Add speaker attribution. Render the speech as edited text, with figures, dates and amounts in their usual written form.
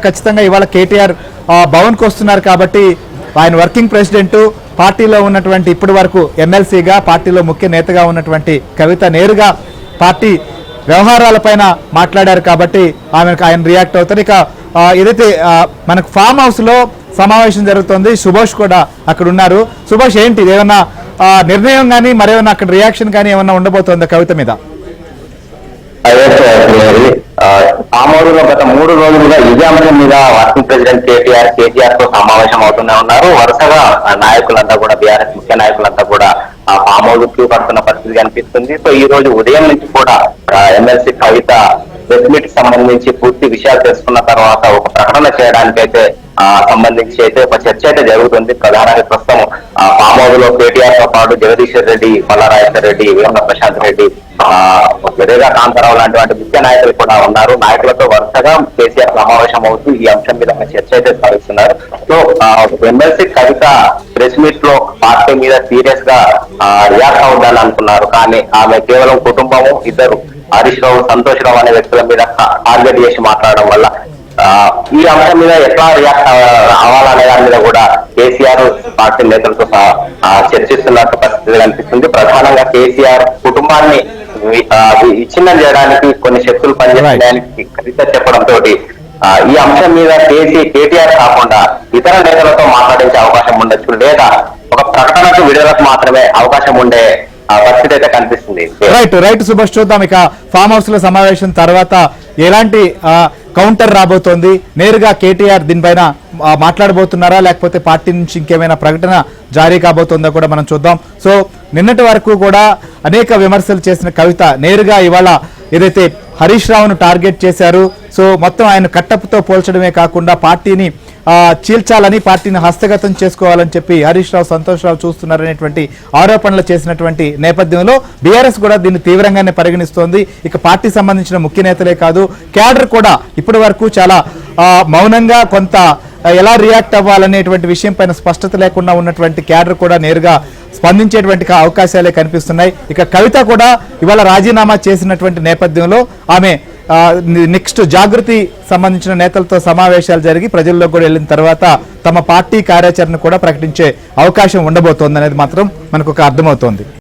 Speaker 1: ఖచ్చితంగా ఇవాళ కేటీఆర్ భవన్కి వస్తున్నారు కాబట్టి ఆయన వర్కింగ్ ప్రెసిడెంట్ పార్టీలో ఉన్నటువంటి ఇప్పటి వరకు ఎమ్మెల్సీగా పార్టీలో ముఖ్య నేతగా ఉన్నటువంటి కవిత నేరుగా పార్టీ వ్యవహారాలపైన మాట్లాడారు కాబట్టి ఆయన రియాక్ట్ అవుతారు. ఇక ఏదైతే మనకు ఫామ్ హౌస్లో సమావేశం జరుగుతుంది, సుభాష్ కూడా అక్కడ ఉన్నారు. సుభాష్ ఏంటి ఏమన్నా నిర్ణయం కానీ మరేమన్నా అక్కడ రియాక్షన్ కానీ ఏమన్నా ఉండబోతుందా కవిత మీద?
Speaker 2: ఆమోదులో గత 3 రోజులుగా ఇదే అంశం మీద వర్కింగ్ ప్రెసిడెంట్ కేటీఆర్ తో సమావేశం అవుతూనే ఉన్నారు. వరుసగా నాయకులంతా కూడా బీఆర్ఎస్ ముఖ్య నాయకులంతా కూడా ఆమోదు క్యూ పడుతున్న పరిస్థితి కనిపిస్తుంది. సో ఈ రోజు ఉదయం నుంచి కూడా ఎమ్మెల్సీ కవిత ప్రెస్ మీట్ సంబంధించి పూర్తి విషయాలు తెలుసుకున్న తర్వాత ఒక ప్రకటన చేయడానికైతే సంబంధించి అయితే ఒక చర్చ అయితే జరుగుతుంది. ప్రధానంగా ప్రస్తుతం ఆమోదులో కేటీఆర్ తో పాటు జగదీశ్వర్ రెడ్డి, మల్లారాజేశ్వర్ రెడ్డి, వేముల ప్రశాంత్ రెడ్డి, వెరేగా కాంతారావు లాంటి ముఖ్య నాయకులు కూడా ఉన్నారు. నాయకులతో వరుసగా కేసీఆర్ సమావేశం అవుతూ ఈ అంశం మీద చర్చ అయితే సాగిస్తున్నారు. సో ఎమ్మెల్సీ కవిత ప్రెస్ మీట్ లో పార్టీ మీద సీరియస్ గా రియాక్ట్ అవుతాలని అనుకున్నారు. కానీ ఆమె కేవలం కుటుంబము, ఇద్దరు హరీష్ రావు, సంతోష్ రావు అనే వ్యక్తుల మీద టార్గెట్ చేసి మాట్లాడడం వల్ల ఈ అంశం మీద ఎట్లా రియాక్ట్ అవ్వాలనే దాని మీద కూడా కేసీఆర్ పార్టీ నేతలతో చర్చిస్తున్నట్టు పరిస్థితి కనిపిస్తుంది. ప్రధానంగా కేసీఆర్ కుటుంబాన్ని విచ్ఛిన్నం చేయడానికి కొన్ని శక్తులు పనిచేయడానికి కవిత చెప్పడంతో ఈ అంశం మీద కేటీఆర్ కాకుండా ఇతర నేతలతో మాట్లాడించే అవకాశం ఉండొచ్చు, లేదా ఒక ప్రకటనకు విడుదలకు మాత్రమే అవకాశం ఉండే పరిస్థితి అయితే కనిపిస్తుంది.
Speaker 1: రైట్ సుభాష్, చూద్దాం ఇక ఫామ్ హౌస్ లో సమావేశం తర్వాత ఎలాంటి కౌంటర్ రాబోతోంది, నేరుగా కేటీఆర్ దీనిపైన మాట్లాడబోతున్నారా లేకపోతే పార్టీ నుంచి ఇంకేమైనా ప్రకటన జారీ కాబోతుందో కూడా మనం చూద్దాం. సో నిన్నటి వరకు కూడా అనేక విమర్శలు చేసిన కవిత నేరుగా ఇవాళ ఏదైతే హరీష్ రావును టార్గెట్ చేశారు, సో మొత్తం ఆయన కట్టపుతో పోల్చడమే కాకుండా పార్టీని చీల్చాలని, పార్టీని హస్తగతం చేసుకోవాలని చెప్పి హరీష్ రావు, సంతోష్ రావు చూస్తున్నారనేటువంటి ఆరోపణలు చేసినటువంటి నేపథ్యంలో బీఆర్ఎస్ కూడా దీన్ని తీవ్రంగానే పరిగణిస్తోంది. ఇక పార్టీ సంబంధించిన ముఖ్య నేతలే కాదు, క్యాడర్ కూడా ఇప్పటి వరకు చాలా మౌనంగా కొంత ఎలా రియాక్ట్ అవ్వాలనేటువంటి విషయం పైన స్పష్టత లేకుండా ఉన్నటువంటి క్యాడర్ కూడా నేరుగా స్పందించేటువంటి అవకాశాలే కనిపిస్తున్నాయి. ఇక కవిత కూడా ఇవాళ రాజీనామా చేసినటువంటి నేపథ్యంలో ఆమె నెక్స్ట్ జాగృతి సంబంధించిన నేతలతో సమావేశాలు జరిగి ప్రజల్లో కూడా వెళ్ళిన తర్వాత తమ పార్టీ కార్యాచరణ కూడా ప్రకటించే అవకాశం ఉండబోతోంది అనేది మాత్రం మనకు ఒక అర్థమవుతోంది.